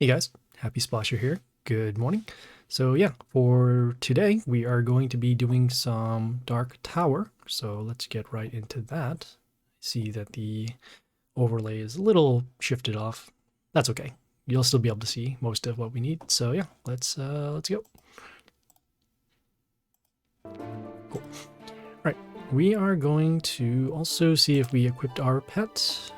Hey guys, Happy Splasher here. Good morning. So yeah, for today we are going to be doing some Dark Tower. So let's get right into that. See that the overlay is a little shifted off. That's okay. You'll still be able to see most of what we need. So yeah, let's go. Cool. Right, we are going to also see if we equipped our pet.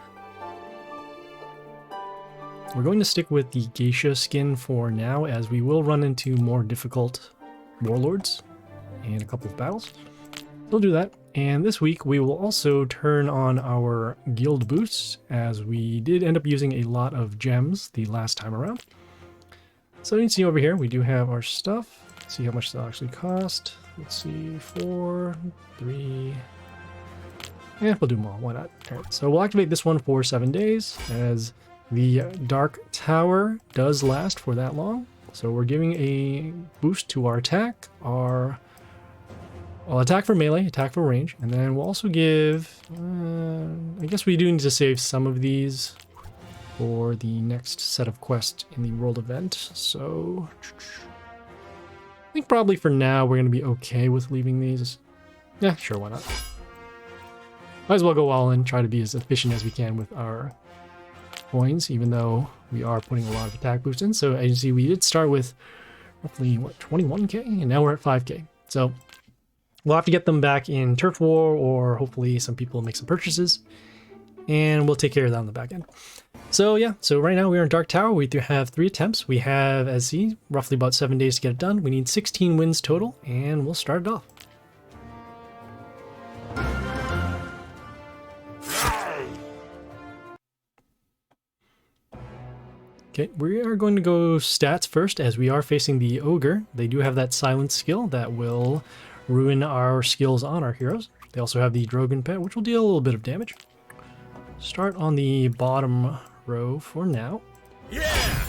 We're going to stick with the geisha skin for now, as we will run into more difficult warlords in a couple of battles. We'll do that. And this week we will also turn on our guild boosts, as we did end up using a lot of gems the last time around. So you can see over here we do have our stuff. Let's see how much that actually cost. Let's see, 4, 3. Yeah, we'll do them all. Why not? All right, so we'll activate this one for 7 days, as the Dark Tower does last for that long. So we're giving a boost to our attack, our attack for melee, attack for range, and then we'll also give, I guess we do need to save some of these for the next set of quests in the world event. So I think probably for now we're going to be okay with leaving these. Yeah, sure, why not? Might as well go all in, try to be as efficient as we can with our coins, even though we are putting a lot of attack boosts in. So as you see, we did start with roughly, what, 21k? And now we're at 5k. So we'll have to get them back in Turf War, or hopefully some people make some purchases, and we'll take care of that on the back end. So yeah, so right now we're in Dark Tower. We do have 3 attempts. We have, as you see, roughly about 7 days to get it done. We need 16 wins total, and we'll start it off. Okay, we are going to go stats first, as we are facing the Ogre. They do have that silence skill that will ruin our skills on our heroes. They also have the Drogon pet, which will deal a little bit of damage. Start on the bottom row for now. Yeah!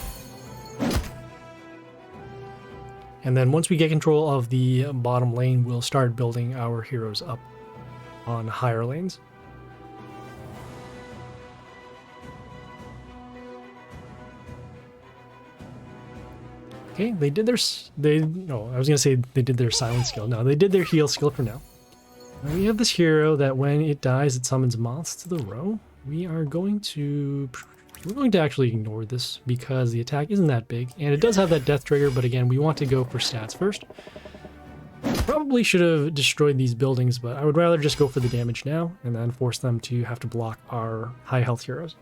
And then once we get control of the bottom lane, we'll start building our heroes up on higher lanes. Okay, they did their, I was gonna say they did their silent skill. No, they did their heal skill for now. Now we have this hero that when it dies, it summons moths to the row. We're going to actually ignore this because the attack isn't that big, and it does have that death trigger, but again, we want to go for stats first. Probably should have destroyed these buildings, but I would rather just go for the damage now, and then force them to have to block our high health heroes.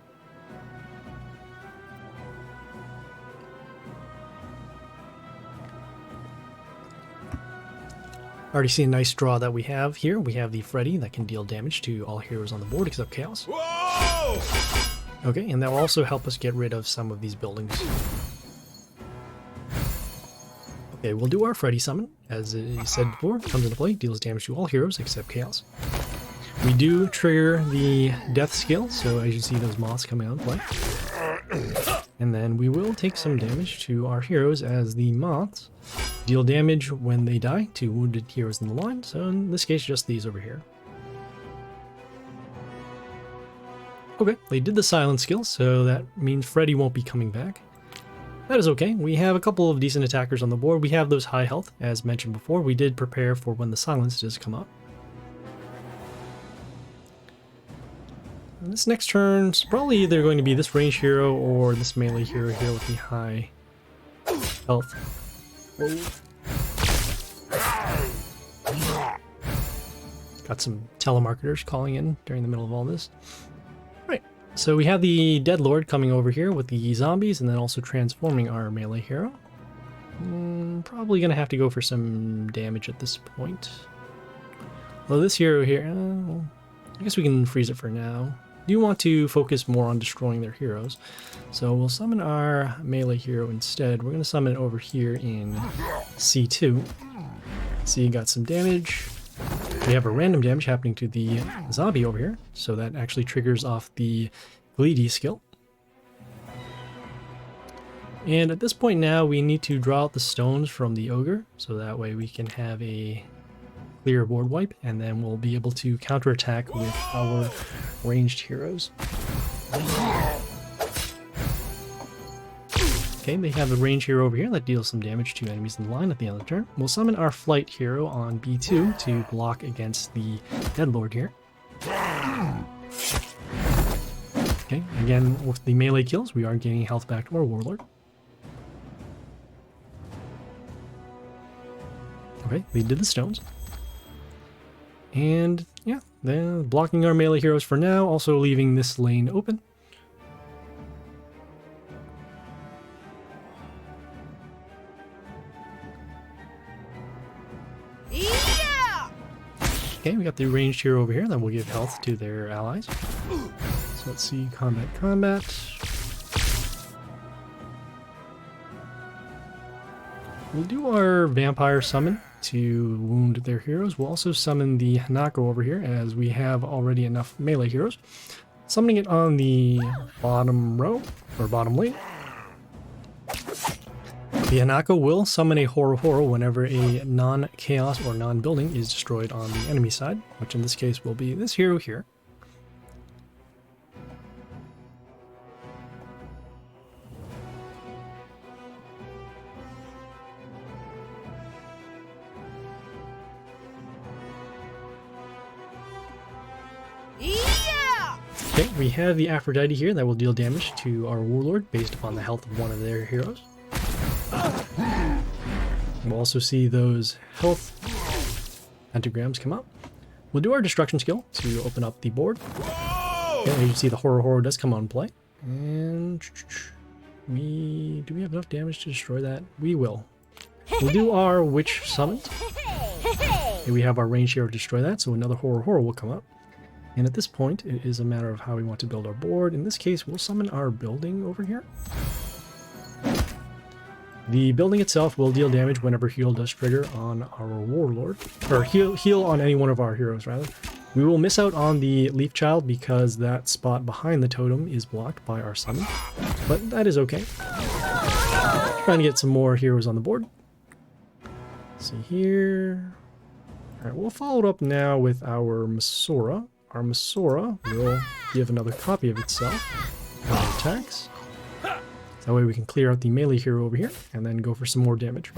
Already see a nice draw that we have here. We have the Freddy that can deal damage to all heroes on the board except Chaos. Whoa! Okay, and that will also help us get rid of some of these buildings. Okay, we'll do our Freddy summon. As I said before, comes into play, deals damage to all heroes except Chaos. We do trigger the death skill, so as you see those moths coming out of play. And then we will take some damage to our heroes, as the moths deal damage when they die to wounded heroes in the line, so in this case just these over here. Okay, they did the silent skill, so that means Freddy won't be coming back. That is okay. We have a couple of decent attackers on the board. We have those high health, as mentioned before. We did prepare for when the silence does come up. And this next turn is probably either going to be this range hero or this melee hero here with the high health. Whoa. Got some telemarketers calling in during the middle of all this. Right, so we have the Dead Lord coming over here with the zombies, and then also transforming our melee hero. Probably gonna have to go for some damage at this point. Well, this hero here, I guess we can freeze it for now. Do want to focus more on destroying their heroes, so we'll summon our melee hero instead. We're going to summon it over here in C2. See, got some damage. We have a random damage happening to the zombie over here, so that actually triggers off the Bleedy skill. And at this point now, we need to draw out the stones from the ogre, so that way we can have a clear board wipe, and then we'll be able to counterattack with our ranged heroes. Okay, they have a range hero over here that deals some damage to enemies in the line at the end of the turn. We'll summon our flight hero on B2 to block against the Deadlord here. Okay, again, with the melee kills, we are gaining health back to our Warlord. Okay, they did the stones. And yeah, they're blocking our melee heroes for now, also leaving this lane open. Okay, we got the ranged hero over here that will give health to their allies. So let's see, combat. We'll do our vampire summon to wound their heroes. We'll also summon the Hanako over here, as we have already enough melee heroes. Summoning it on the bottom row, or bottom lane. The Hanako will summon a Horo whenever a non-chaos or non-building is destroyed on the enemy side, which in this case will be this hero here. Okay, we have the Aphrodite here that will deal damage to our Warlord based upon the health of one of their heroes. We'll also see those health pentagrams come up. We'll do our destruction skill to open up the board. Okay, you can see the Horo does come on play. And do we have enough damage to destroy that? We will. We'll do our witch summon. Okay, we have our range hero to destroy that, so another Horo will come up. And at this point, it is a matter of how we want to build our board. In this case, we'll summon our building over here. The building itself will deal damage whenever heal does trigger on our Warlord, or heal on any one of our heroes, rather. We will miss out on the Leaf Child because that spot behind the totem is blocked by our summon, but that is okay. Trying to get some more heroes on the board. Let's see here. Alright, we'll follow it up now with our Masora. Our Masora will give another copy of itself when it attacks. That way we can clear out the melee hero over here and then go for some more damage.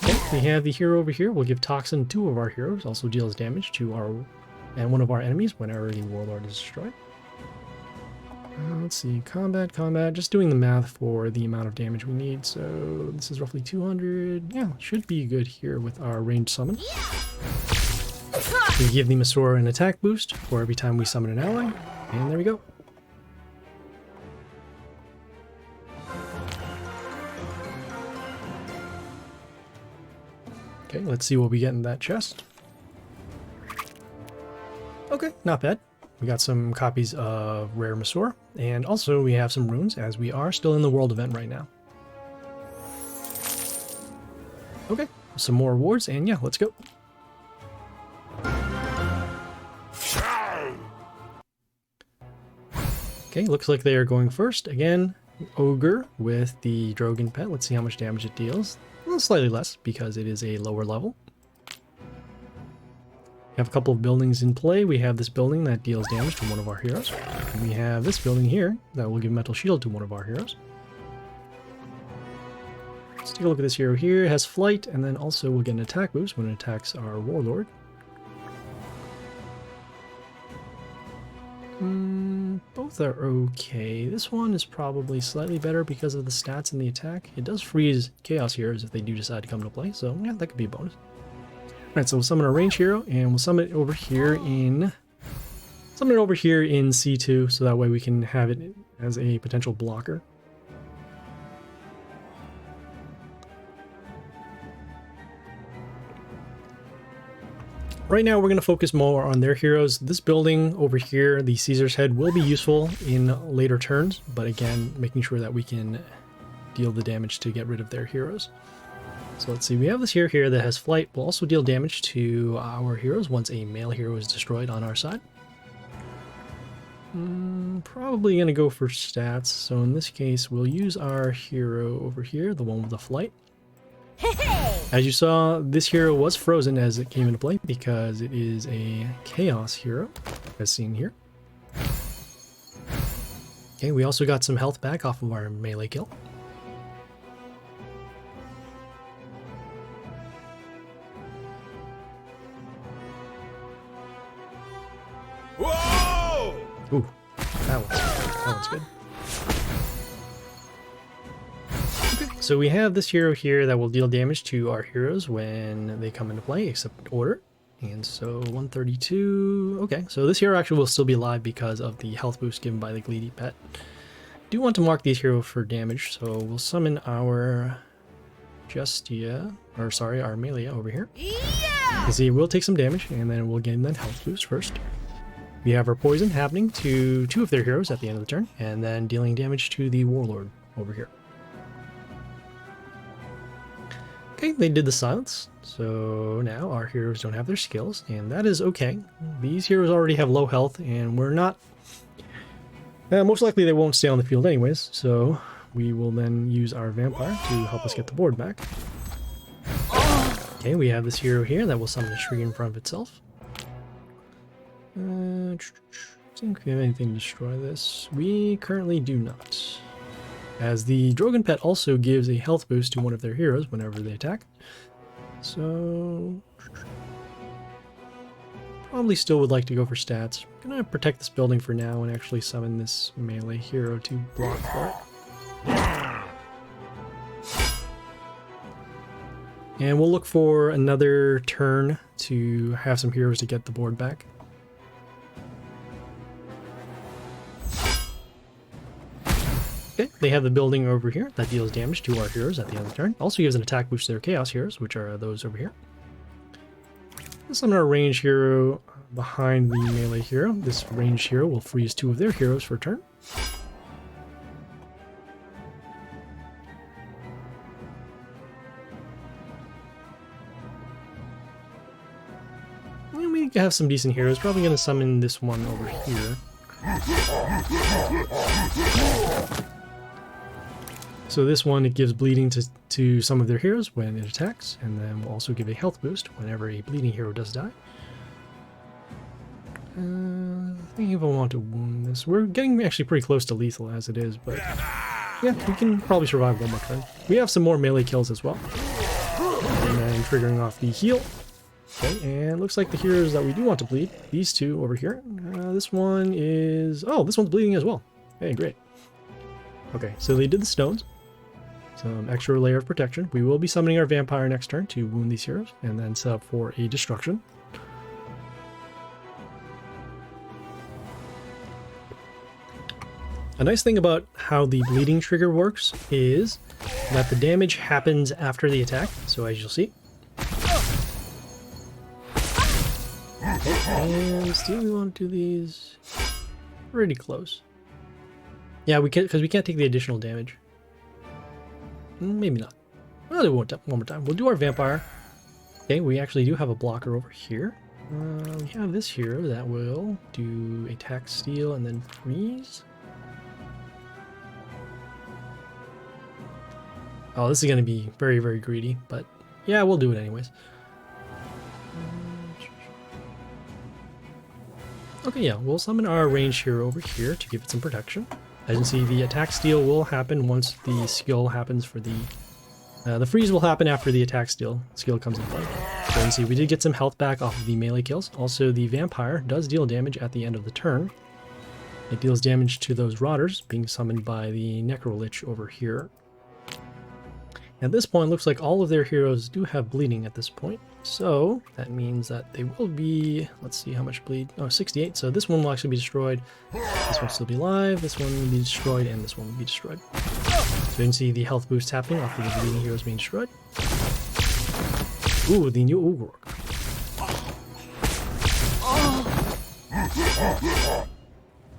Okay, we have the hero over here. We'll give Toxin to two of our heroes. Also deals damage to one of our enemies whenever the Warlord is destroyed. Let's see, combat, just doing the math for the amount of damage we need. So this is roughly 200. Yeah, should be good here with our ranged summon. We give the Masora an attack boost for every time we summon an ally, and there we go. Okay, let's see what we get in that chest. Okay, not bad. We got some copies of Rare Masora, and also we have some runes, as we are still in the world event right now. Okay, some more rewards, and yeah, let's go. Okay, looks like they are going first. Again, Ogre with the Drogon pet. Let's see how much damage it deals. Well, slightly less, because it is a lower level. We have a couple of buildings in play. We have this building that deals damage to one of our heroes. And we have this building here that will give Metal Shield to one of our heroes. Let's take a look at this hero here. It has flight, and then also we'll get an attack boost when it attacks our Warlord. Both are okay. This one is probably slightly better because of the stats and the attack. It does freeze Chaos heroes if they do decide to come into play, so yeah, that could be a bonus. Alright, so we'll summon a range hero, and we'll summon it over here in C2, so that way we can have it as a potential blocker. Right now we're going to focus more on their heroes. This building over here, the Caesar's Head, will be useful in later turns, but again, making sure that we can deal the damage to get rid of their heroes. So let's see, we have this hero here that has flight. Will also deal damage to our heroes once a male hero is destroyed on our side. Probably going to go for stats. So in this case, we'll use our hero over here, the one with the flight. As you saw, this hero was frozen as it came into play because it is a chaos hero, as seen here. Okay, we also got some health back off of our melee kill. Whoa! Ooh, that one's good. Okay, so we have this hero here that will deal damage to our heroes when they come into play, except order. And so 132. Okay, so this hero actually will still be alive because of the health boost given by the Greedy pet. Do want to mark these heroes for damage, so we'll summon our Justia, or sorry, our Melia over here. Yeah! You see, we'll take some damage, and then we'll gain that health boost first. We have our poison happening to 2 of their heroes at the end of the turn, and then dealing damage to the Warlord over here. Okay, they did the silence, so now our heroes don't have their skills, and that is okay. These heroes already have low health, and we're not... most likely they won't stay on the field anyways, so we will then use our Vampire to help us get the board back. Okay, we have this hero here that will summon a tree in front of itself. I think we have anything to destroy this. We currently do not. As the Drogon pet also gives a health boost to one of their heroes whenever they attack. So... probably still would like to go for stats. I'm gonna protect this building for now and actually summon this melee hero to block for it. And we'll look for another turn to have some heroes to get the board back. Okay, they have the building over here that deals damage to our heroes at the end of the turn. Also gives an attack boost to their chaos heroes, which are those over here. Let's summon our range hero behind the melee hero. This ranged hero will freeze 2 of their heroes for a turn. And we have some decent heroes. Probably going to summon this one over here. So this one, it gives bleeding to some of their heroes when it attacks, and then will also give a health boost whenever a bleeding hero does die. I think if I want to wound this, we're getting actually pretty close to lethal as it is, but yeah, we can probably survive one more turn. We have some more melee kills as well, and then triggering off the heal. Okay, and looks like the heroes that we do want to bleed, these 2 over here. This one is, oh, this one's bleeding as well. Hey, great. Okay, so they did the stones. Some extra layer of protection. We will be summoning our vampire next turn to wound these heroes, and then set up for a destruction. A nice thing about how the bleeding trigger works is that the damage happens after the attack, so as you'll see. Okay, and still we want to do these pretty close. Yeah, we can't, because we can't take the additional damage. Maybe not. Well, do one more time. We'll do our vampire. Okay, we actually do have a blocker over here. We have this hero that will do attack, steal, and then freeze. Oh, this is going to be very, very greedy, but yeah, we'll do it anyways. Okay, yeah, we'll summon our ranged hero over here to give it some protection. As you can see, the attack steal will happen once the skill happens for the freeze will happen after the attack skill comes in play. So you can see we did get some health back off of the melee kills. Also, the vampire does deal damage at the end of the turn. It deals damage to those rotters being summoned by the Necrolich over here. At this point, it looks like all of their heroes do have bleeding at this point. So that means that they will be, let's see how much bleed, oh, 68. So this one will actually be destroyed. This one will still be alive, this one will be destroyed, and this one will be destroyed. So you can see the health boost happening off of the bleeding heroes being destroyed. Ooh, the new O'Rourke.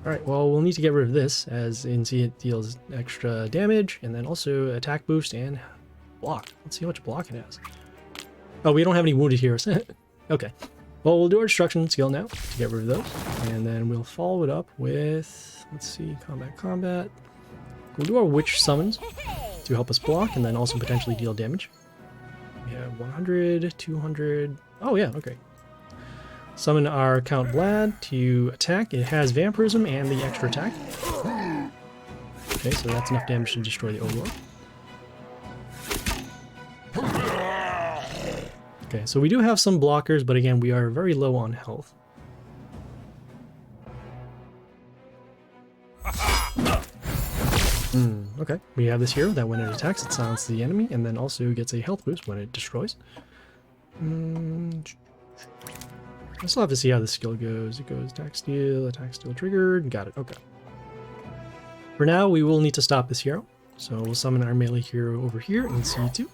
Alright, well, we'll need to get rid of this, as you can see it deals extra damage, and then also attack boost and block. Let's see how much block it has. Oh, we don't have any wounded heroes. Okay. Well, we'll do our destruction skill now to get rid of those. And then we'll follow it up with, let's see, combat. We'll do our witch summons to help us block and then also potentially deal damage. We have 100, 200. Oh yeah, okay. Summon our Count Vlad to attack. It has Vampirism and the extra attack. Okay, so that's enough damage to destroy the Overlord. Okay, so we do have some blockers, but again, we are very low on health. Okay, we have this hero that when it attacks, it silences the enemy, and then also gets a health boost when it destroys. I still have to see how the skill goes. It goes attack steal triggered. Got it, okay. For now, we will need to stop this hero. So we'll summon our melee hero over here in C2.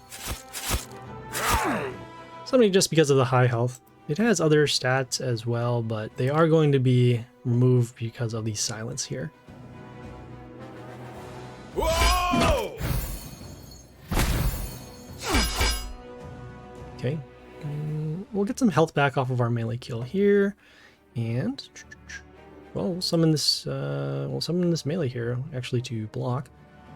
Summoning just because of the high health. It has other stats as well, but they are going to be removed because of the silence here. Whoa! Okay. We'll get some health back off of our melee kill here, and well, we'll summon this melee hero actually to block.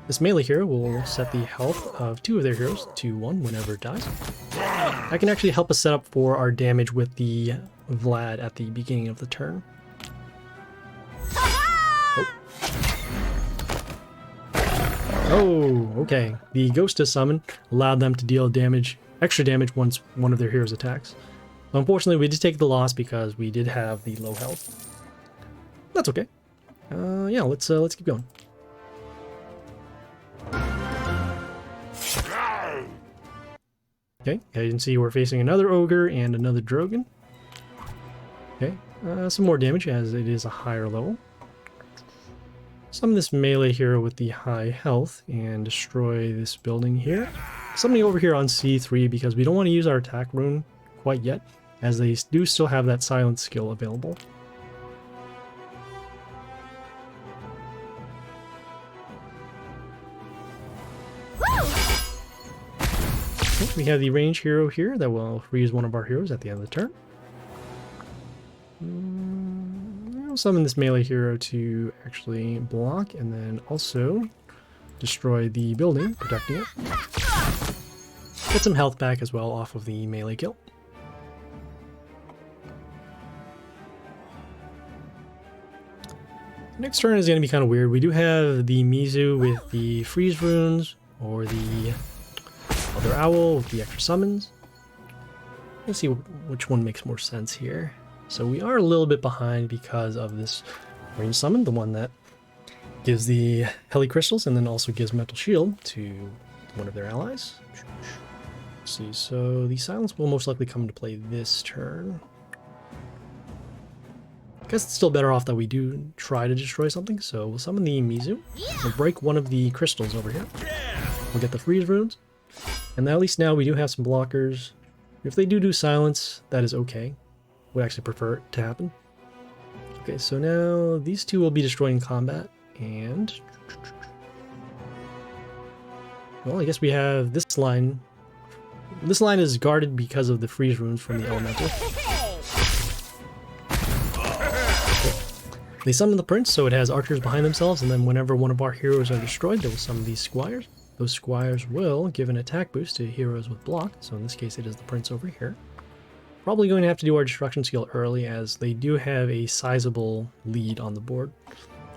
This melee hero will set the health of 2 of their heroes to 1 whenever it dies. That can actually help us set up for our damage with the Vlad at the beginning of the turn. Oh, okay. The Ghost is summoned, allowed them to deal damage, extra damage once one of their heroes attacks. So unfortunately, we did take the loss because we did have the low health. That's okay. Yeah, let's keep going. Okay, as you can see, we're facing another Ogre and another Drogon. Okay, some more damage as it is a higher level. Summon this melee hero with the high health and destroy this building here. Summoning over here on C3 because we don't want to use our attack rune quite yet, as they do still have that silence skill available. We have the range hero here that will freeze one of our heroes at the end of the turn. I'll summon this melee hero to actually block and then also destroy the building, protecting it. Get some health back as well off of the melee kill. Next turn is going to be kind of weird. We do have the Mizu with the freeze runes, or the other owl with the extra summons. Let's see which one makes more sense here. So we are a little bit behind because of this range summon, the one that gives the Heli Crystals and then also gives Metal Shield to one of their allies. Let's see, so the silence will most likely come into play this turn. I guess it's still better off that we do try to destroy something, so we'll summon the Mizu. We'll break one of the crystals over here. We'll get the freeze runes. And at least now we do have some blockers. If they do silence, that is okay. Would actually prefer it to happen. Okay, so now these two will be destroyed in combat, and well, I guess we have this line. This line is guarded because of the freeze runes from the elemental. Okay. They summon the prince, so it has archers behind themselves, and then whenever one of our heroes are destroyed, they will summon these squires. Those squires will give an attack boost to heroes with block, so in this case it is the prince over here. Probably going to have to do our destruction skill early as they do have a sizable lead on the board.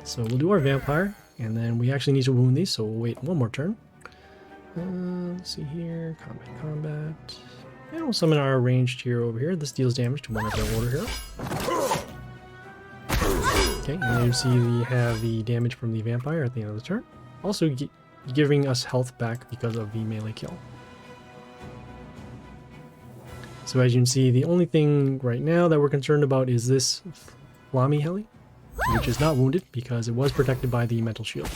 So we'll do our vampire, and then we actually need to wound these, so we'll wait one more turn. Let's see here, combat. And we'll summon our ranged hero over here. This deals damage to one of their order heroes. Okay, and then you see we have the damage from the vampire at the end of the turn. Also giving us health back because of the melee kill. So as you can see, the only thing right now that we're concerned about is this Flammy Heli, which is not wounded because it was protected by the Metal Shield.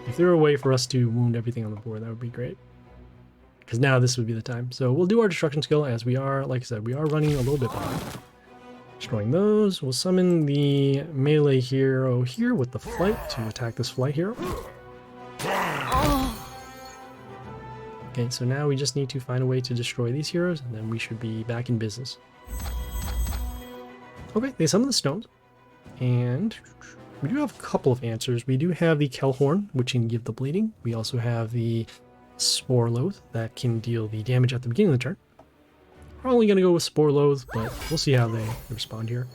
If there were a way for us to wound everything on the board, that would be great. Because now this would be the time. So we'll do our destruction skill as we are, like I said, we are running a little bit behind. Destroying those, we'll summon the melee hero here with the flight to attack this flight hero. Okay, so now we just need to find a way to destroy these heroes, and then we should be back in business. Okay, they summon the stones, and we do have a couple of answers. We do have the Kelhorn, which can give the bleeding. We also have the Spore Loath that can deal the damage at the beginning of the turn. Probably going to go with Spore Loath, but we'll see how they respond here.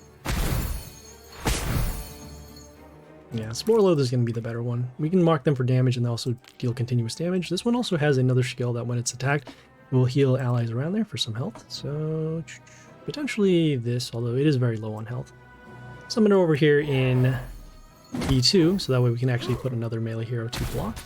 Yeah, Spore Loath is going to be the better one. We can mark them for damage and also deal continuous damage. This one also has another skill that when it's attacked, will heal allies around there for some health. So potentially this, although it is very low on health. Summon her over here in E2, so that way we can actually put another melee hero to block.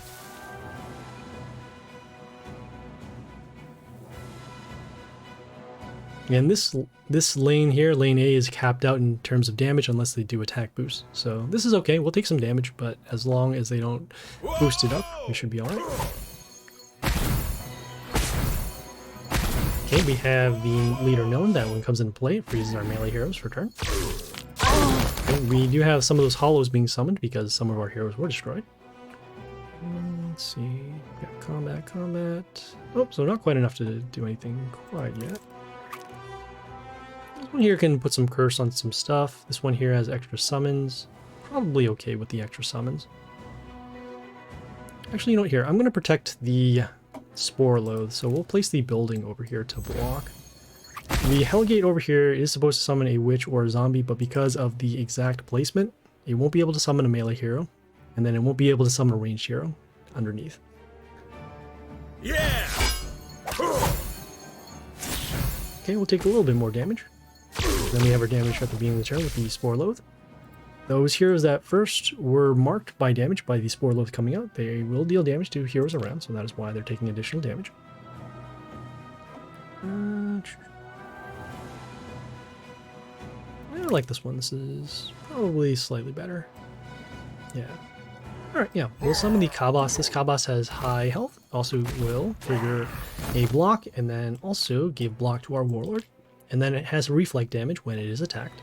And this lane here, lane A, is capped out in terms of damage unless they do attack boost. So this is okay, we'll take some damage, but as long as they don't boost it up, we should be alright. Okay, we have the leader known. That one comes into play, it freezes our melee heroes for turn. Okay, we do have some of those hollows being summoned because some of our heroes were destroyed. Let's see, got combat. Oh, so not quite enough to do anything quite yet. This one here can put some curse on some stuff. This one here has extra summons. Probably okay with the extra summons. Actually, you know what, here, I'm going to protect the Spore Loath, so we'll place the building over here to block. The Hellgate over here is supposed to summon a witch or a zombie, but because of the exact placement, it won't be able to summon a melee hero, and then it won't be able to summon a ranged hero underneath. Yeah! Okay, we'll take a little bit more damage. Then we have our damage at the beginning of the turn with the Spore Loath. Those heroes that first were marked by damage by the Spore Loath coming out, they will deal damage to heroes around, so that is why they're taking additional damage. I like this one. This is probably slightly better. Yeah. Alright, yeah. We'll summon the Kabas. This Kabas has high health. Also will trigger a block, and then also give block to our Warlord. And then it has reflect damage when it is attacked.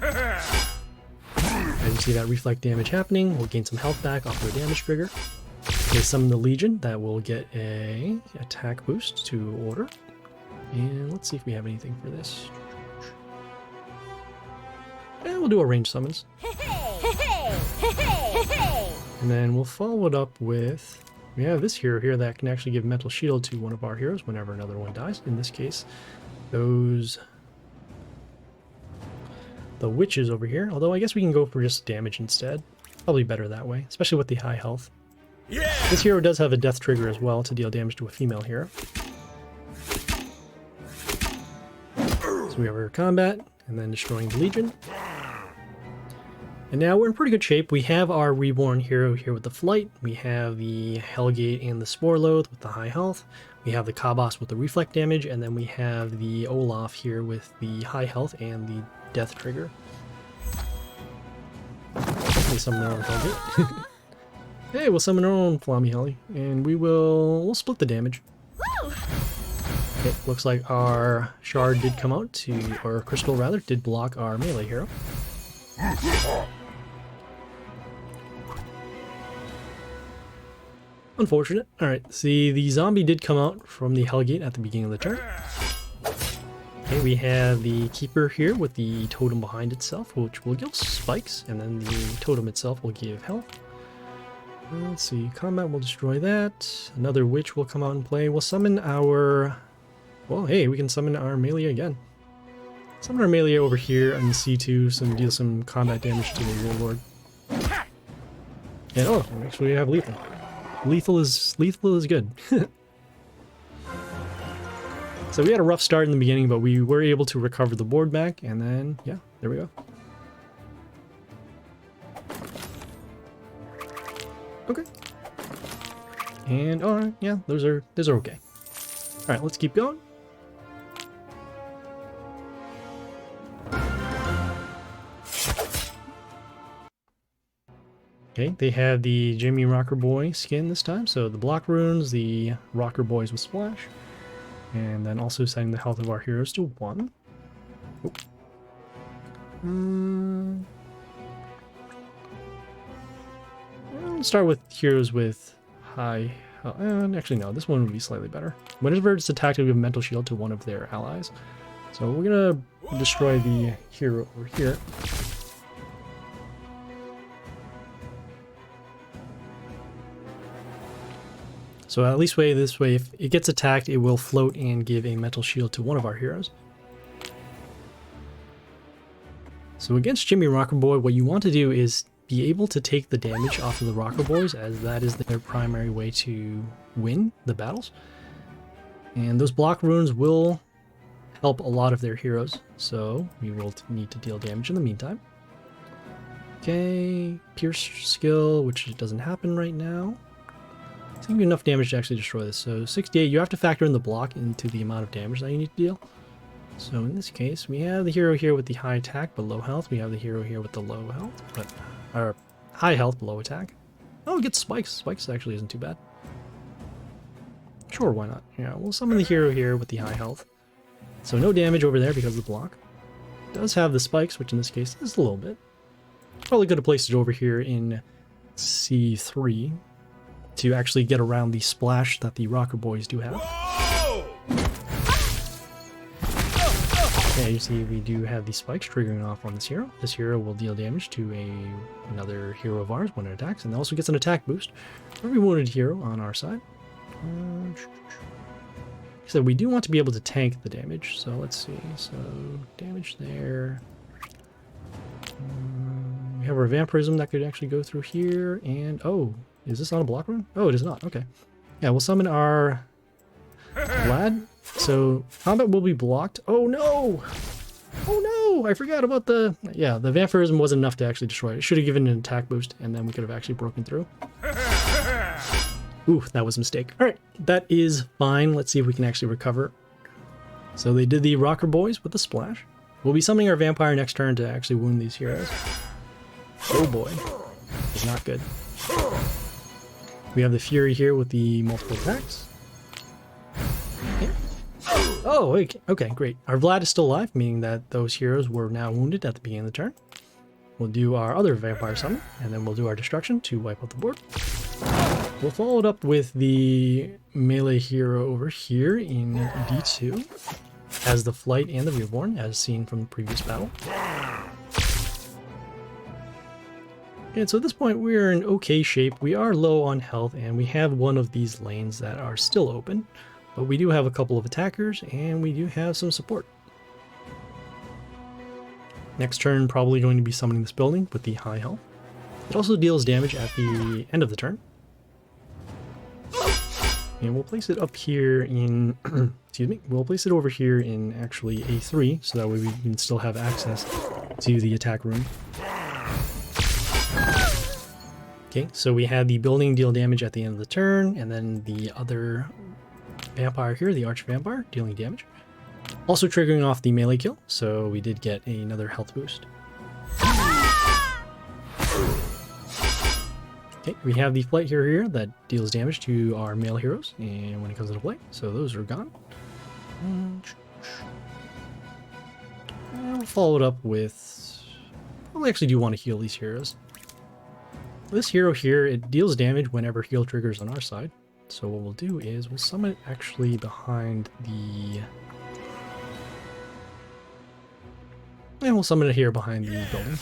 As you see that reflect damage happening, we'll gain some health back off their damage trigger. They summon the Legion, that will get a attack boost to order. And let's see if we have anything for this. And we'll do our range summons. And then we'll follow it up with, we have this hero here that can actually give mental shield to one of our heroes whenever another one dies. In this case, the witches over here. Although I guess we can go for just damage instead. Probably better that way, especially with the high health. Yeah! This hero does have a death trigger as well to deal damage to a female hero. So we have our combat, and then destroying the Legion. And now we're in pretty good shape. We have our reborn hero here with the flight. We have the Hellgate and the Spore Loath with the high health. We have the Kabas with the reflect damage, and then we have the Olaf here with the high health and the death trigger. We summon our own Hellgate. Hey, we'll summon our own Flammy Helly, and we'll split the damage. Okay, looks like our shard did come out or crystal rather, did block our melee hero. Unfortunate. Alright, see, the zombie did come out from the Hellgate at the beginning of the turn. Okay, we have the Keeper here with the totem behind itself, which will give spikes, and then the totem itself will give health. Let's see, combat will destroy that. Another witch will come out and play. We'll summon our... Well, hey, we can summon our melee again. Summon our melee over here on C2, deal some combat damage to the Warlord. And oh, actually we have lethal. Lethal is good. So we had a rough start in the beginning, but we were able to recover the board back, and then yeah, there we go. Okay. And alright, yeah, those are okay. Alright, let's keep going. Okay, they have the Jimmy Rocker Boy skin this time, so the block runes, the Rocker Boys with Splash, and then also setting the health of our heroes to 1. I'll start with heroes with high health. Actually, no, this one would be slightly better. Whenever it's attacked, it'll give mental shield to one of their allies. So we're gonna destroy the hero over here. So at least this way, if it gets attacked, it will float and give a mental shield to one of our heroes. So against Jimmy Rocker Boy, what you want to do is be able to take the damage off of the Rocker Boys, as that is their primary way to win the battles. And those block runes will help a lot of their heroes, so we will need to deal damage in the meantime. Okay, Pierce skill, which doesn't happen right now. It's going to be enough damage to actually destroy this. So 68, you have to factor in the block into the amount of damage that you need to deal. So in this case, we have the hero here with the high attack but low health. We have the hero here with the low health, or high health but low attack. Oh, it gets spikes. Spikes actually isn't too bad. Sure, why not? Yeah, we'll summon the hero here with the high health. So no damage over there because of the block. It does have the spikes, which in this case is a little bit. Probably could have placed it over here in C3 to actually get around the splash that the Rocker Boys do have. Okay, you see we do have the spikes triggering off on this hero. This hero will deal damage to another hero of ours when it attacks, and also gets an attack boost for every wounded hero on our side. So we do want to be able to tank the damage, so let's see. So damage there. We have our Vampirism that could actually go through here, and oh, is this on a block rune? Oh, it is not. Okay. Yeah, we'll summon our Vlad. So combat will be blocked. Oh no! Oh no! I forgot about the Vampirism wasn't enough to actually destroy it. It should have given an attack boost, and then we could have actually broken through. Ooh, that was a mistake. All right, that is fine. Let's see if we can actually recover. So they did the Rocker Boys with the splash. We'll be summoning our Vampire next turn to actually wound these heroes. Oh boy, it's not good. We have the Fury here with the multiple attacks. Yeah. Oh, okay, great. Our Vlad is still alive, meaning that those heroes were now wounded at the beginning of the turn. We'll do our other Vampire summon, and then we'll do our Destruction to wipe out the board. We'll follow it up with the melee hero over here in D2, as the Flight and the Reborn, as seen from the previous battle. And so at this point we're in okay shape. We are low on health, and we have one of these lanes that are still open, but we do have a couple of attackers, and we do have some support. Next turn, probably going to be summoning this building with the high health. It also deals damage at the end of the turn. And we'll place it up here in, excuse me, we'll place it over here in actually A3, so that way we can still have access to the attack room. Okay, so we had the building deal damage at the end of the turn, and then the other Vampire here, the Arch Vampire, dealing damage. Also triggering off the melee kill, so we did get another health boost. Okay, we have the Flight hero here that deals damage to our male heroes, and when it comes into play, so those are gone. And we'll follow it up with... we actually do want to heal these heroes. This hero here, it deals damage whenever heal triggers on our side. So what we'll do is we'll summon it actually behind the... and we'll summon it here behind the building.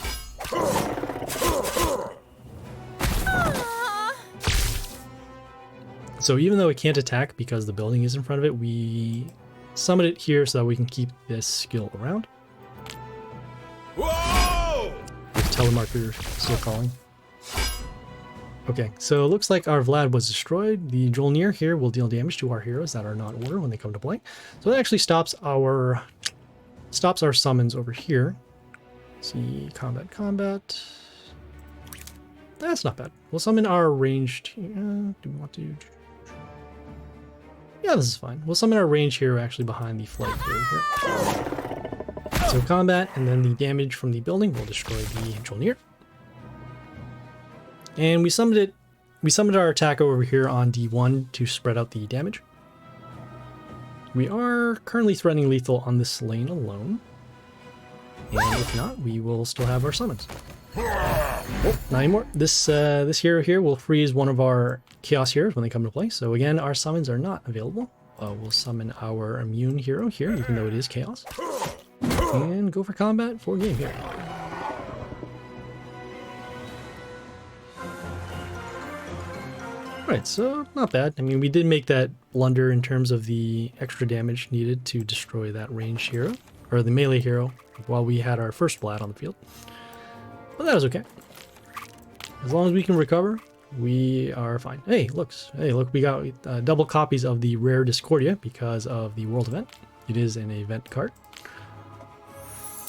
So even though it can't attack because the building is in front of it, we summon it here so that we can keep this skill around. Whoa! The telemarketer still calling. Okay, so it looks like our Vlad was destroyed. The Jolnir here will deal damage to our heroes that are not in order when they come to play. So it actually stops our summons over here. Let's see, combat. That's not bad. We'll summon our ranged... do we want to... yeah, this is fine. We'll summon our range hero actually behind the Flight hero here. So combat, and then the damage from the building will destroy the Jolnir. And we summoned our attack over here on D1 to spread out the damage. We are currently threatening lethal on this lane alone. And if not, we will still have our summons. Oh, not anymore. This hero here will freeze one of our Chaos heroes when they come to play. So again, our summons are not available. we'll summon our immune hero here, even though it is chaos. And go for combat for game here. Alright, so not bad. I mean, we did make that blunder in terms of the extra damage needed to destroy that ranged hero, or the melee hero, while we had our first Splat on the field. But that was okay. As long as we can recover, we are fine. Hey, look, we got double copies of the Rare Discordia because of the world event. It is an event card.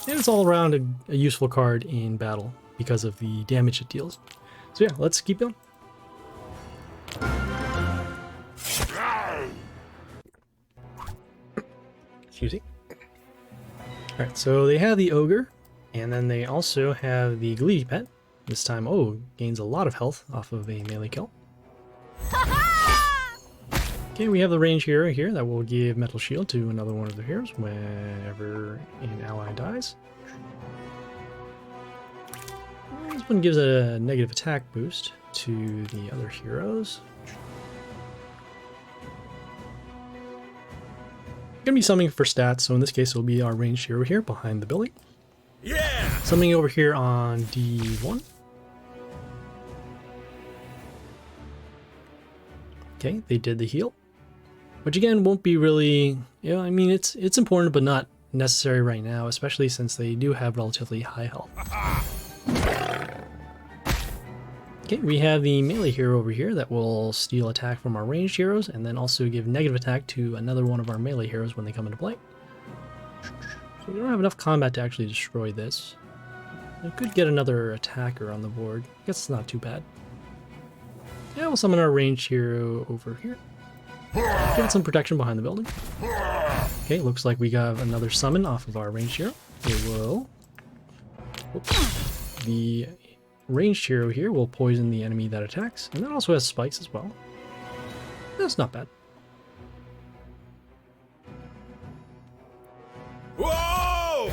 And it's all around a useful card in battle because of the damage it deals. So yeah, let's keep going. Excuse me. Alright, so they have the Ogre, and then they also have the Glee Pet. This time, gains a lot of health off of a melee kill. Okay, we have the range hero here that will give Metal Shield to another one of the heroes whenever an ally dies. This one gives a negative attack boost to the other heroes. Gonna be summoning for stats, so in this case it will be our ranged hero here behind the building. Yeah! Summoning over here on D1. Okay, they did the heal. Which again won't be really, I mean it's important but not necessary right now, especially since they do have relatively high health. Okay, we have the melee hero over here that will steal attack from our ranged heroes and then also give negative attack to another one of our melee heroes when they come into play. So we don't have enough combat to actually destroy this. We could get another attacker on the board. I guess it's not too bad. Yeah, we'll summon our ranged hero over here. Give it some protection behind the building. Okay, looks like we got another summon off of our ranged hero. It will... Oops. The ranged hero here will poison the enemy that attacks, and that also has spikes as well. That's not bad. Whoa!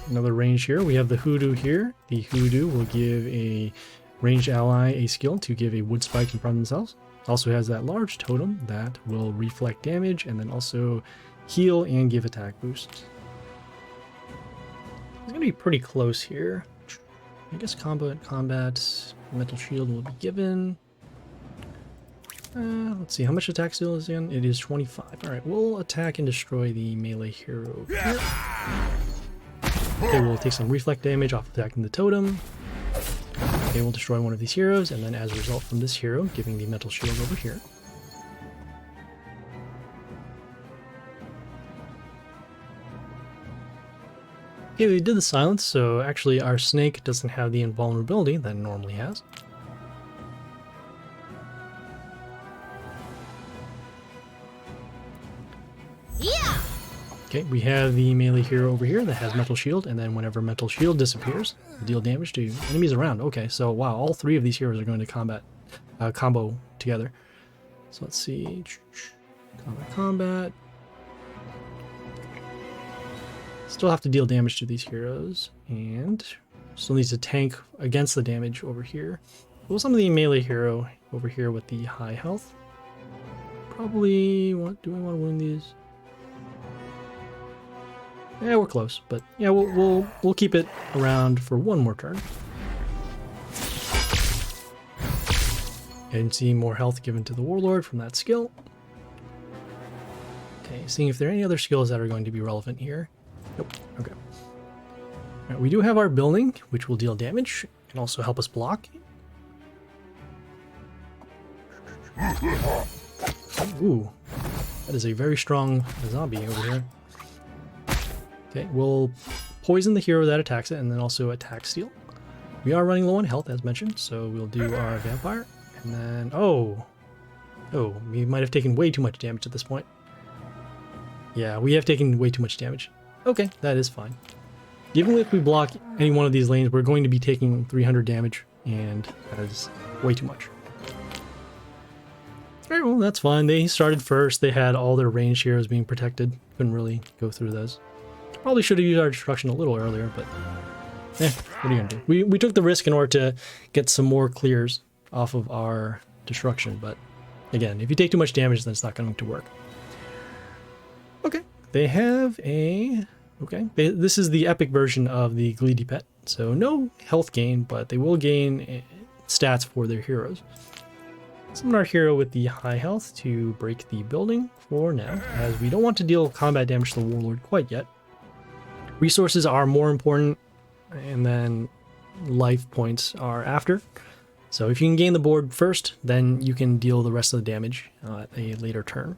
Another ranged hero. We have the Hoodoo here. The Hoodoo will give a ranged ally a skill to give a wood spike in front of themselves. Also has that large totem that will reflect damage and then also heal and give attack boosts. It's going to be pretty close here. I guess combat, Metal Shield will be given. Let's see, how much attack skill is in? It is 25. Alright, we'll attack and destroy the melee hero here. Okay, we'll take some reflect damage off attacking the totem. Okay, we'll destroy one of these heroes, and then as a result from this hero, giving the Metal Shield over here. Okay, we did the silence, so actually our snake doesn't have the invulnerability that it normally has. Yeah! Okay, we have the melee hero over here that has Metal Shield, and then whenever Metal Shield disappears, deal damage to enemies around. Okay, so wow, all three of these heroes are going to combo together. So let's see. Combat. Still have to deal damage to these heroes, and still needs to tank against the damage over here. Well, some of the melee hero over here with the high health. Probably, do I want to win these? Yeah, we're close, but yeah, we'll keep it around for one more turn. And see more health given to the Warlord from that skill. Okay, seeing if there are any other skills that are going to be relevant here. Nope. Okay. Right, we do have our building, which will deal damage and also help us block. Ooh, that is a very strong zombie over here. Okay, we'll poison the hero that attacks it and then also attack steal. We are running low on health as mentioned, so we'll do our vampire. And then, oh, we might have taken way too much damage at this point. Yeah, we have taken way too much damage. Okay, that is fine. Even if we block any one of these lanes, we're going to be taking 300 damage, and that is way too much. Alright, well, that's fine. They started first. They had all their ranged heroes being protected. Couldn't really go through those. Probably should have used our destruction a little earlier, but what are you gonna do? We took the risk in order to get some more clears off of our destruction, but again, if you take too much damage, then it's not going to work. Okay, they have a... Okay, this is the epic version of the Gleedy Pet. So no health gain, but they will gain stats for their heroes. Summon our hero with the high health to break the building for now, as we don't want to deal combat damage to the Warlord quite yet. Resources are more important, and then life points are after. So if you can gain the board first, then you can deal the rest of the damage at a later turn.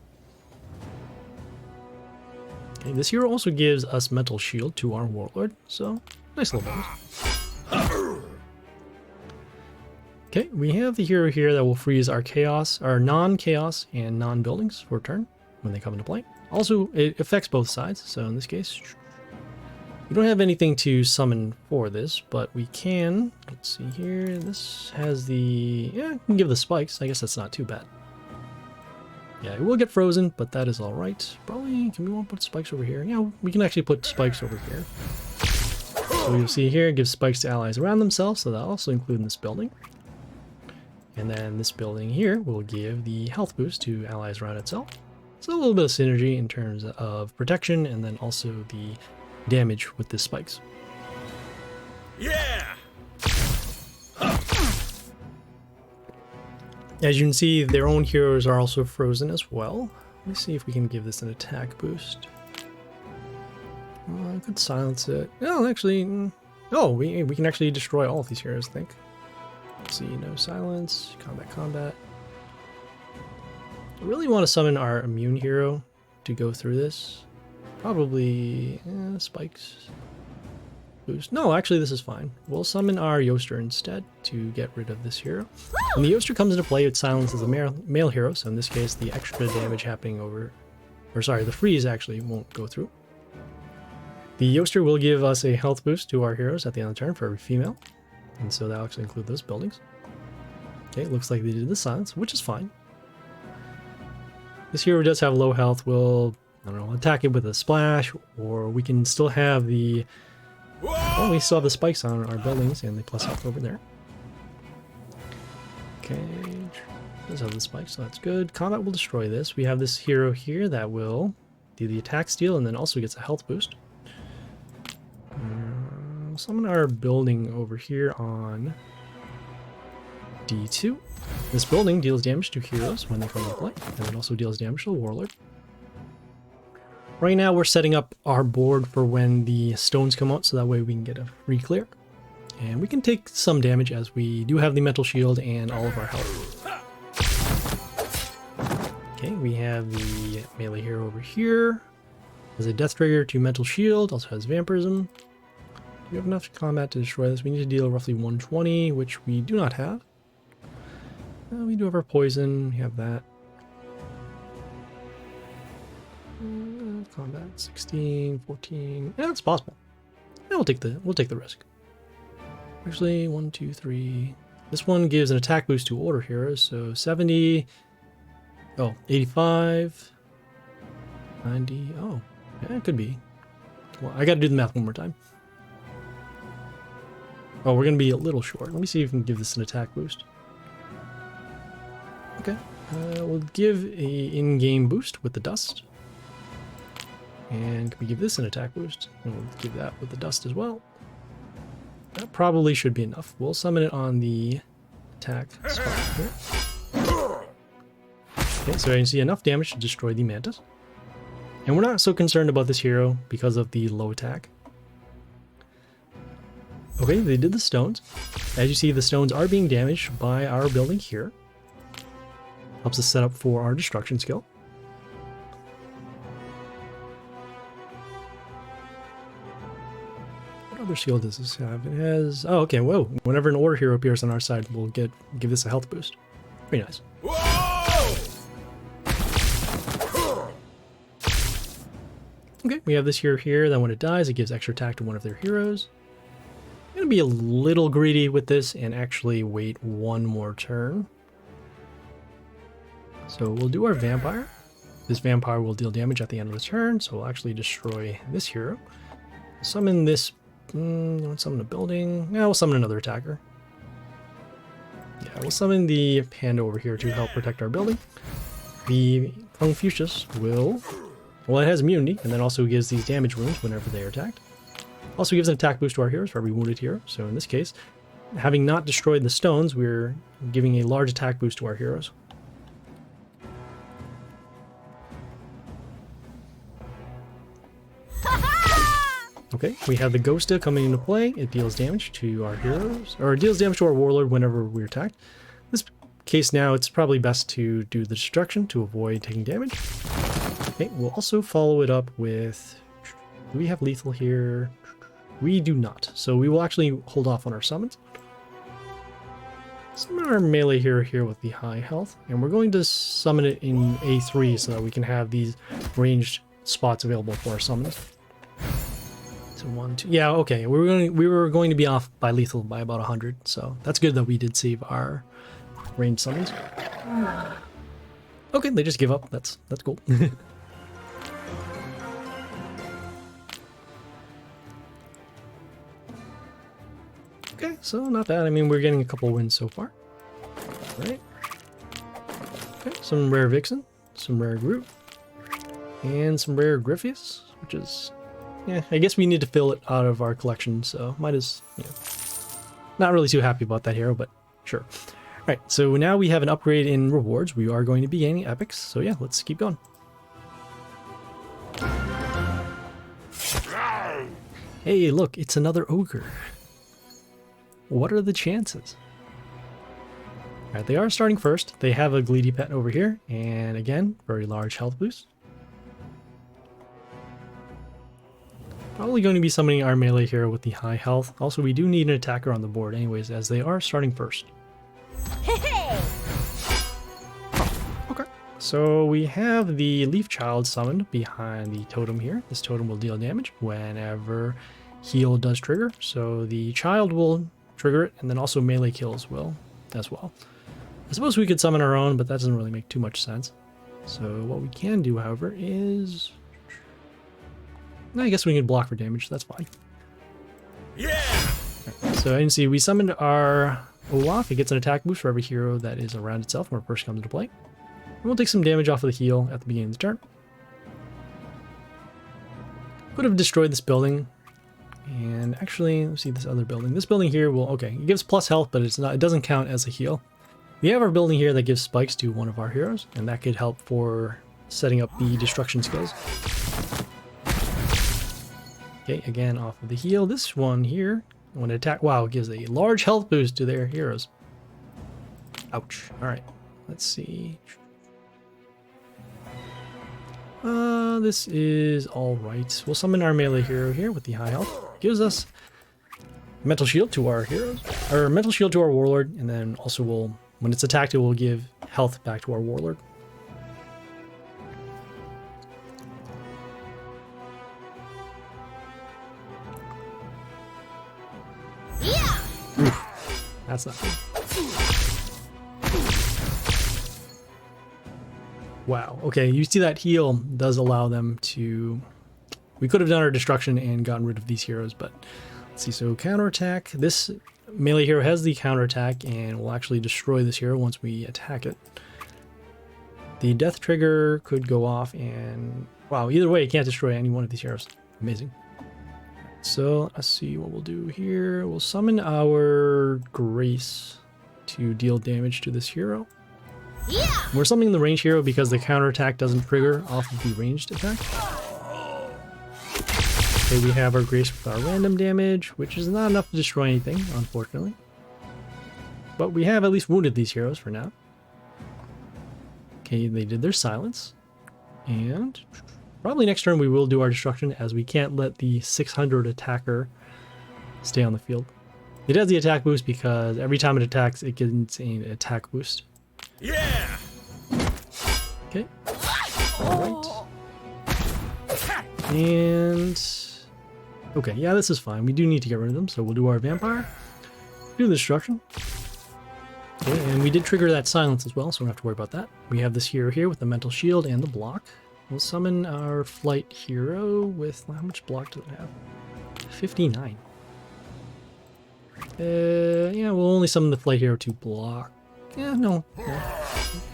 Okay, this hero also gives us mental shield to our Warlord, so nice little bonus. Okay, we have the hero here that will freeze our chaos, our non-chaos and non-buildings for a turn when they come into play. Also, it affects both sides, so in this case, we don't have anything to summon for this, but we can, let's see here, this has the, yeah, we can give the spikes, I guess that's not too bad. Yeah, it will get frozen, but that is alright. Probably, can we want to put spikes over here? Yeah, we can actually put spikes over here. So you'll see here, it gives spikes to allies around themselves, so that'll also include in this building. And then this building here will give the health boost to allies around itself. So a little bit of synergy in terms of protection and then also the damage with the spikes. Yeah! As you can see, their own heroes are also frozen as well. Let me see if we can give this an attack boost. I could silence it. No, actually, oh, we can actually destroy all of these heroes, I think. Let's see, no silence, combat. I really want to summon our immune hero to go through this. Probably spikes. Boost. No, actually this is fine. We'll summon our Yoster instead to get rid of this hero. When the Yoster comes into play, it silences a male hero, so in this case the extra damage happening over... Or sorry, the freeze actually won't go through. The Yoster will give us a health boost to our heroes at the end of the turn for every female. And so that'll actually include those buildings. Okay, it looks like they did the silence, which is fine. This hero does have low health. We'll, I don't know, attack it with a splash, or we can still have the... Oh, we still have the spikes on our buildings, and they plus health over there. Okay, does have the spikes, so that's good. Combat will destroy this. We have this hero here that will do the attack steal, and then also gets a health boost. Summon our building over here on D2. This building deals damage to heroes when they come into play, and it also deals damage to the Warlord. Right now we're setting up our board for when the stones come out, so that way we can get a free clear. And we can take some damage as we do have the mental shield and all of our health. Okay, we have the melee hero over here. Has a death trigger to mental shield, also has vampirism. We have enough combat to destroy this. We need to deal roughly 120, which we do not have. We do have our poison. We have that. Combat 16, 14. Yeah, it's possible. Yeah, we'll take the risk. Actually, 1, 2, 3. This one gives an attack boost to older heroes, so 70. Oh, 85. 90. Oh, yeah, it could be. Well, I got to do the math one more time. Oh, we're going to be a little short. Let me see if we can give this an attack boost. Okay. We'll give a in-game boost with the dust. And can we give this an attack boost? And we'll give that with the dust as well. That probably should be enough. We'll summon it on the attack spot here. Okay, so you can see enough damage to destroy the mantis. And we're not so concerned about this hero because of the low attack. Okay, they did the stones. As you see, the stones are being damaged by our building here. Helps us set up for our destruction skill. What other skill does this have? It has... Oh, okay, whoa. Whenever an order hero appears on our side, we'll give this a health boost. Pretty nice. Okay, we have this hero here that when it dies, it gives extra attack to one of their heroes. I'm going to be a little greedy with this and actually wait one more turn. So we'll do our vampire. This vampire will deal damage at the end of the turn, so we'll actually destroy this hero. Summon this... summon a building. Yeah, we'll summon another attacker. Yeah, we'll summon the panda over here to help protect our building. The Confucius will Well, it has immunity, and then also gives these damage wounds whenever they are attacked. Also gives an attack boost to our heroes for every wounded hero. So in this case, having not destroyed the stones, we're giving a large attack boost to our heroes. Okay, we have the Ghosta coming into play. It deals damage to our heroes, or it deals damage to our warlord whenever we're attacked. In this case now, it's probably best to do the destruction to avoid taking damage. Okay, we'll also follow it up with... Do we have lethal here? We do not, so we will actually hold off on our summons. Summon our melee hero here with the high health, and we're going to summon it in A3 so that we can have these ranged spots available for our summons. So 1, 2, yeah, okay. We were going to be off by lethal by about 100, so that's good that we did save our ranged summons. Okay, they just give up. That's cool. Okay, so not bad. I mean, we're getting a couple wins so far. Right. Okay, some rare Vixen, some rare Groot, and some rare Griffius, which is... Yeah, I guess we need to fill it out of our collection, so might as, you know, not really too happy about that hero, but sure. All right, so now we have an upgrade in rewards. We are going to be gaining epics, so yeah, let's keep going. Hey, look, it's another ogre. What are the chances? All right, they are starting first. They have a Gleedy pet over here, and again, very large health boost. Probably going to be summoning our melee hero with the high health. Also, we do need an attacker on the board anyways, as they are starting first. Okay. So we have the Leaf Child summoned behind the totem here. This totem will deal damage whenever heal does trigger. So the child will trigger it, and then also melee kills will as well. I suppose we could summon our own, but that doesn't really make too much sense. So what we can do, however, is... I guess we can block for damage, that's fine. Yeah! Right, so you can see we summoned our Olaf. It gets an attack boost for every hero that is around itself when it first comes into play. And we'll take some damage off of the heal at the beginning of the turn. Could have destroyed this building. And actually, let's see this other building. This building here will, okay, it gives plus health, but it doesn't count as a heal. We have our building here that gives spikes to one of our heroes, and that could help for setting up the destruction skills. Okay, again, off of the heal. This one here, when it attack, wow, it gives a large health boost to their heroes. Ouch. All right, let's see. This is all right. We'll summon our melee hero here with the high health. Gives us mental shield to our heroes, or mental shield to our warlord, and then also will, when it's attacked, it will give health back to our warlord. That's not good. Wow. Okay, you see that heal does allow them to... We could have done our destruction and gotten rid of these heroes, but let's see. So counterattack. This melee hero has the counterattack and will actually destroy this hero once we attack it. The death trigger could go off and... Wow, either way, it can't destroy any one of these heroes. Amazing. So let's see what we'll do here. We'll summon our Grace to deal damage to this hero. Yeah! We're summoning the ranged hero because the counterattack doesn't trigger off of the ranged attack. Okay, we have our Grace with our random damage, which is not enough to destroy anything, unfortunately. But we have at least wounded these heroes for now. Okay, they did their silence. And... probably next turn we will do our destruction, as we can't let the 600 attacker stay on the field. It has the attack boost because every time it attacks, it gets an attack boost. Yeah! Okay. Alright. And... okay, yeah, this is fine. We do need to get rid of them, so we'll do our vampire. Do the destruction. Okay, and we did trigger that silence as well, so we don't have to worry about that. We have this hero here with the mental shield and the block. We'll summon our flight hero with... how much block does it have? 59. Yeah, we'll only summon the flight hero to block. Yeah, no.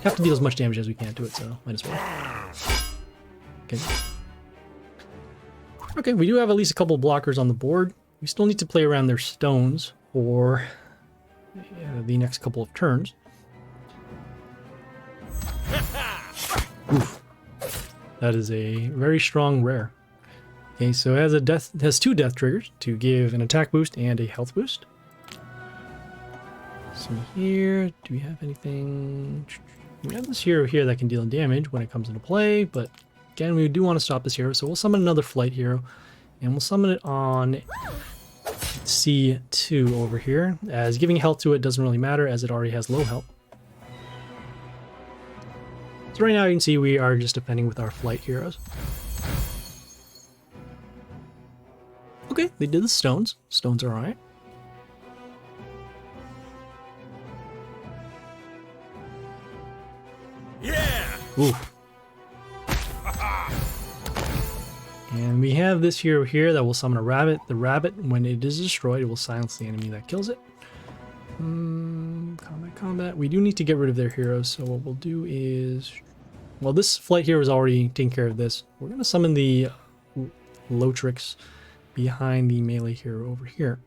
Have to deal as much damage as we can to it, so might as well. Okay. Okay, we do have at least a couple blockers on the board. We still need to play around their stones for the next couple of turns. Oof. That is a very strong rare. Okay, so it has 2 death triggers to give an attack boost and a health boost. So here, do we have anything? We have this hero here that can deal damage when it comes into play, but again, we do want to stop this hero, so we'll summon another flight hero, and we'll summon it on C2 over here, as giving health to it doesn't really matter as it already has low health. So right now you can see we are just defending with our flight heroes. Okay, they did the stones. Stones are alright. Yeah! Ooh. And we have this hero here that will summon a rabbit. The rabbit, when it is destroyed, it will silence the enemy that kills it. Combat. We do need to get rid of their heroes, so what we'll do is... Well, this flight hero is already taking care of this. We're going to summon the Lotrix behind the melee hero over here.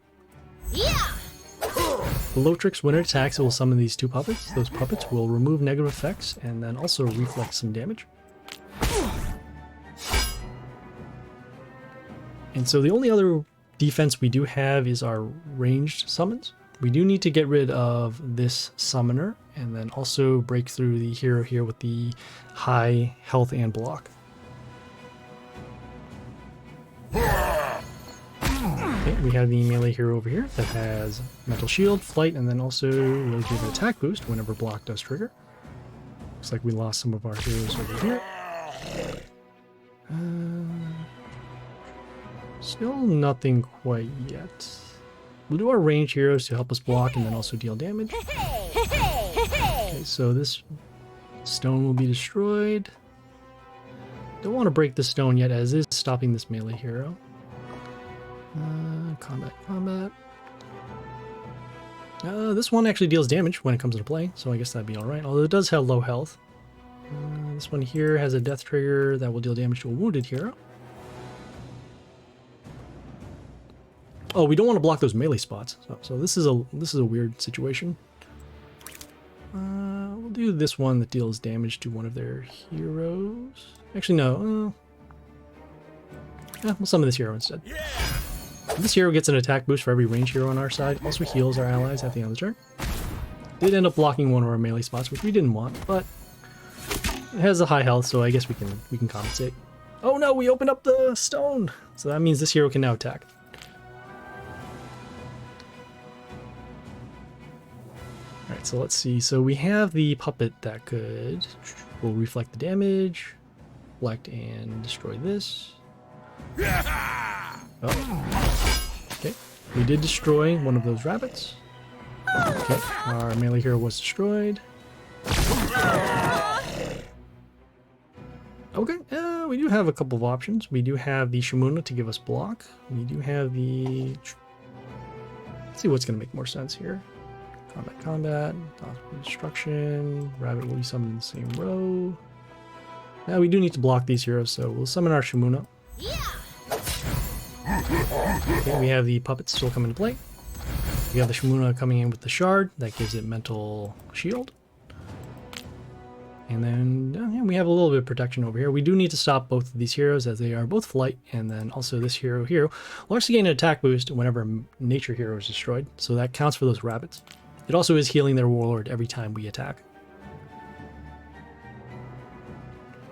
Yeah! The Lotrix, when it attacks, it will summon these 2 puppets. Those puppets will remove negative effects and then also reflect some damage. And so the only other defense we do have is our ranged summons. We do need to get rid of this summoner and then also break through the hero here with the high health and block. Okay, we have the melee hero over here that has mental shield, flight, and then also will give an attack boost whenever block does trigger. Looks like we lost some of our heroes over here. Still nothing quite yet. We'll do our range heroes to help us block and then also deal damage. Okay, so this stone will be destroyed. Don't want to break the stone yet, as is stopping this melee hero. Combat. This one actually deals damage when it comes into play, so I guess that'd be alright, although it does have low health. This one here has a death trigger that will deal damage to a wounded hero. Oh, we don't want to block those melee spots, so this is a weird situation. We'll do this one that deals damage to one of their heroes. Actually, no. We'll summon this hero instead. Yeah! This hero gets an attack boost for every range hero on our side. Also heals our allies at the end of the turn. Did end up blocking one of our melee spots, which we didn't want, but it has a high health, so I guess we can compensate. Oh no, we opened up the stone! So that means this hero can now attack. Alright, so let's see. So we have the puppet that will reflect the damage, reflect and destroy this. Oh. Okay, we did destroy one of those rabbits. Okay, our melee hero was destroyed. Okay, we do have a couple of options. We do have the Shimuna to give us block. We do have the... Let's see what's going to make more sense here. Combat, destruction, rabbit will be summoned in the same row. Now we do need to block these heroes, so we'll summon our Shimuna. Okay, we have the puppets still coming into play. We have the Shimuna coming in with the shard that gives it mental shield. And then we have a little bit of protection over here. We do need to stop both of these heroes as they are both flight, and then also this hero here will actually gain an attack boost whenever a nature hero is destroyed, so that counts for those rabbits. It also is healing their warlord every time we attack.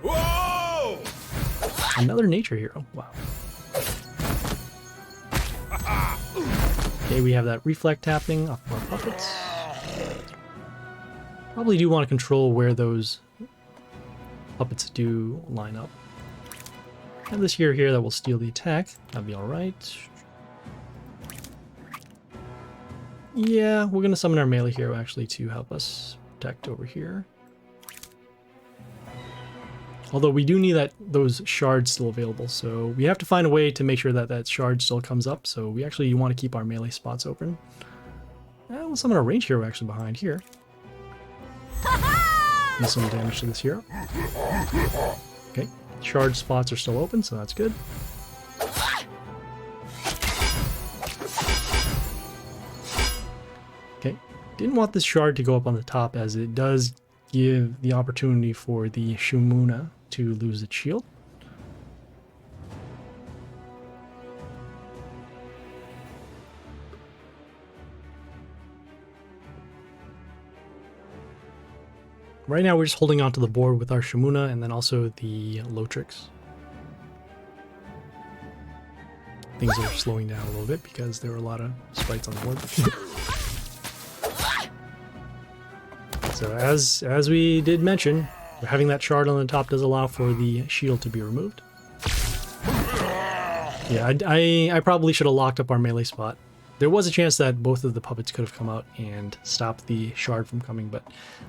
Whoa! Another nature hero. Wow. Okay, we have that reflect happening off of our puppets. Probably do want to control where those puppets do line up. Have this hero here that will steal the attack. That'd be alright. Yeah, we're going to summon our melee hero actually to help us protect over here. Although we do need those shards still available, so we have to find a way to make sure that that shard still comes up, so we actually want to keep our melee spots open. We'll summon our range hero actually behind here. Do some damage to this hero. Okay, shard spots are still open, so that's good. Didn't want this shard to go up on the top as it does give the opportunity for the Shumuna to lose its shield. Right now we're just holding onto the board with our Shumuna and then also the Lotrix. Things are slowing down a little bit because there were a lot of sprites on the board. So as we did mention, having that shard on the top does allow for the shield to be removed. Yeah, I probably should have locked up our melee spot. There was a chance that both of the puppets could have come out and stopped the shard from coming, but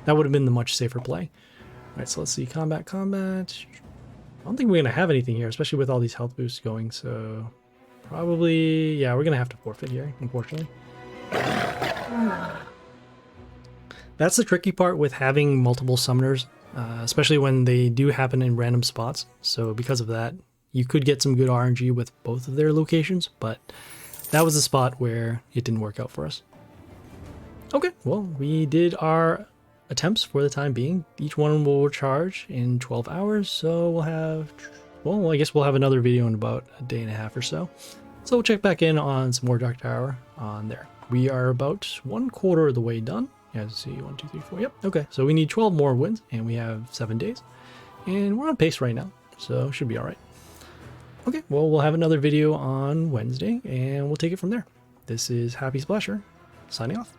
that would have been the much safer play. Alright, so let's see. Combat. I don't think we're going to have anything here, especially with all these health boosts going, so probably, yeah, we're going to have to forfeit here, unfortunately. That's the tricky part with having multiple summoners, especially when they do happen in random spots. So because of that, you could get some good RNG with both of their locations, but that was the spot where it didn't work out for us. Okay, well, we did our attempts for the time being. Each one will charge in 12 hours, so we'll have, well, I guess we'll have another video in about a day and a half or so. So we'll check back in on some more Dark Tower on there. We are about 1/4 of the way done. Yeah, let's see, 1, 2, 3, 4, yep, okay. So we need 12 more wins, and we have 7 days. And we're on pace right now, so should be all right. Okay, well, we'll have another video on Wednesday, and we'll take it from there. This is Happy Splasher, signing off.